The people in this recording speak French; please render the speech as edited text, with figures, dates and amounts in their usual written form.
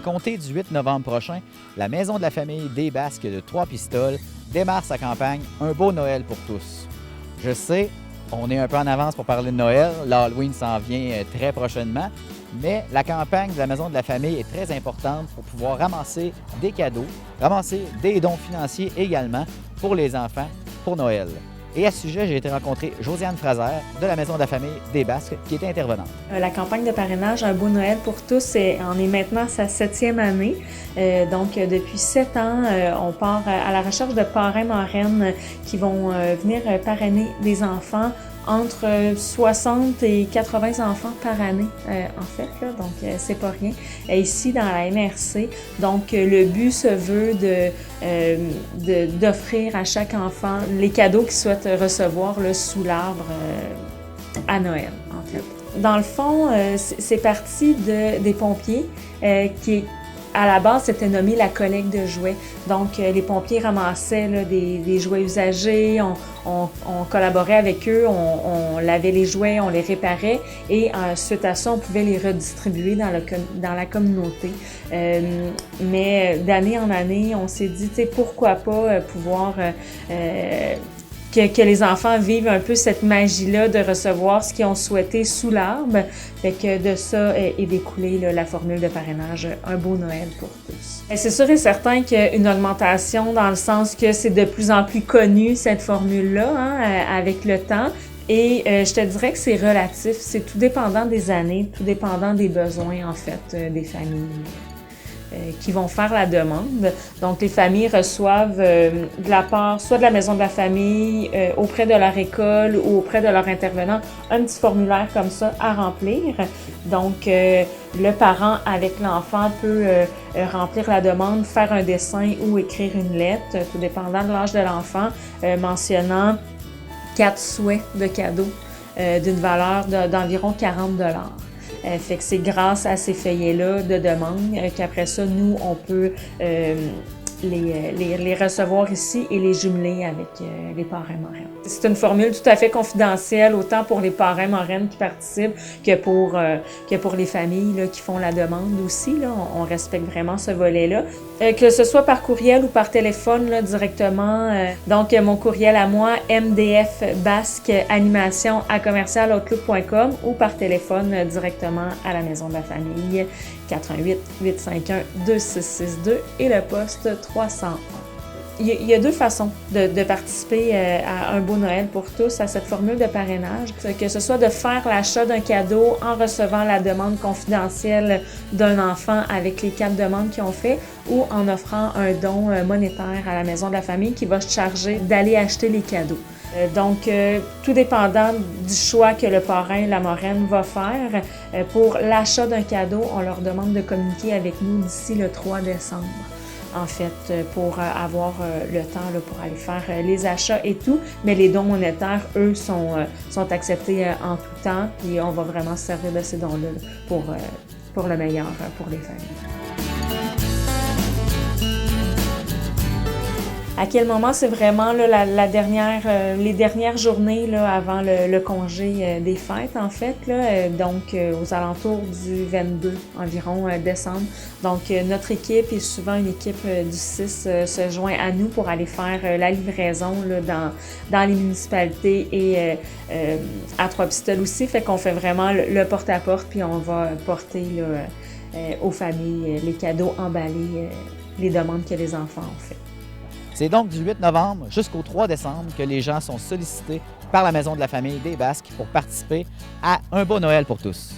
compter du 8 novembre prochain, la Maison de la famille des Basques de Trois-Pistoles démarre sa campagne Un beau Noël pour tous. Je sais, on est un peu en avance pour parler de Noël, l'Halloween s'en vient très prochainement, mais la campagne de la Maison de la famille est très importante pour pouvoir ramasser des cadeaux, ramasser des dons financiers également pour les enfants pour Noël. Et à ce sujet, j'ai été rencontrer Josiane Fraser de la Maison de la famille des Basques qui était intervenante. La campagne de parrainage Un beau Noël pour tous en est maintenant sa 7e année. Donc, depuis 7 ans, on part à la recherche de parrains-marraines qui vont venir parrainer des enfants entre 60 et 80 enfants par année, en fait, là, donc c'est pas rien, ici dans la MRC. Donc, le but se veut d'offrir à chaque enfant les cadeaux qu'il souhaite recevoir là, sous l'arbre à Noël, en fait. Dans le fond, c'est parti des pompiers qui à la base, c'était nommé la collecte de jouets. Donc, les pompiers ramassaient là, des jouets usagés, on collaborait avec eux, on lavait les jouets, on les réparait et suite à ça, on pouvait les redistribuer dans la communauté. Mais d'année en année, on s'est dit, tu sais, pourquoi pas pouvoir... que les enfants vivent un peu cette magie-là de recevoir ce qu'ils ont souhaité sous l'arbre. Fait que de ça est découlée là, la formule de parrainage Un beau Noël pour tous. Et c'est sûr et certain qu'il y a une augmentation dans le sens que c'est de plus en plus connu cette formule-là hein, avec le temps. Et je te dirais que c'est relatif, c'est tout dépendant des années, tout dépendant des besoins en fait des familles qui vont faire la demande. Donc, les familles reçoivent de la part, soit de la maison de la famille, auprès de leur école ou auprès de leur intervenant, un petit formulaire comme ça à remplir. Donc, le parent avec l'enfant peut remplir la demande, faire un dessin ou écrire une lettre, tout dépendant de l'âge de l'enfant, mentionnant 4 souhaits de cadeaux d'une valeur d'environ 40 $. Fait que c'est grâce à ces feuillets-là de demande qu'après ça, nous, on peut les recevoir ici et les jumeler avec les parrains-marraines. C'est une formule tout à fait confidentielle, autant pour les parrains-marraines qui participent que pour les familles là, qui font la demande aussi. Là, on respecte vraiment ce volet-là. Que ce soit par courriel ou par téléphone là, directement. Donc, mon courriel à moi, mdfbasqueanimation@commercialoutlook.com ou par téléphone directement à la Maison de la famille, 88 851 2662 et le poste 301. Il y a 2 façons de participer à Un beau Noël pour tous, à cette formule de parrainage. Que ce soit de faire l'achat d'un cadeau en recevant la demande confidentielle d'un enfant avec les 4 demandes qu'ils ont fait ou en offrant un don monétaire à la Maison de la famille qui va se charger d'aller acheter les cadeaux. Donc, tout dépendant du choix que le parrain, la marraine va faire, pour l'achat d'un cadeau, on leur demande de communiquer avec nous d'ici le 3 décembre. En fait, pour avoir le temps là, pour aller faire les achats et tout. Mais les dons monétaires, eux, sont acceptés en tout temps. Et on va vraiment se servir de ces dons-là pour le meilleur pour les familles. À quel moment? C'est vraiment là, les dernières journées là, avant le congé des fêtes, en fait, là, donc aux alentours du 22 environ décembre. Donc, notre équipe est souvent une équipe du 6 se joint à nous pour aller faire la livraison là, dans les municipalités et à Trois-Pistoles aussi. Fait qu'on fait vraiment le porte-à-porte, puis on va porter là, aux familles les cadeaux emballés, les demandes que les enfants ont fait. C'est donc du 8 novembre jusqu'au 3 décembre que les gens sont sollicités par la Maison de la famille des Basques pour participer à Un beau Noël pour tous.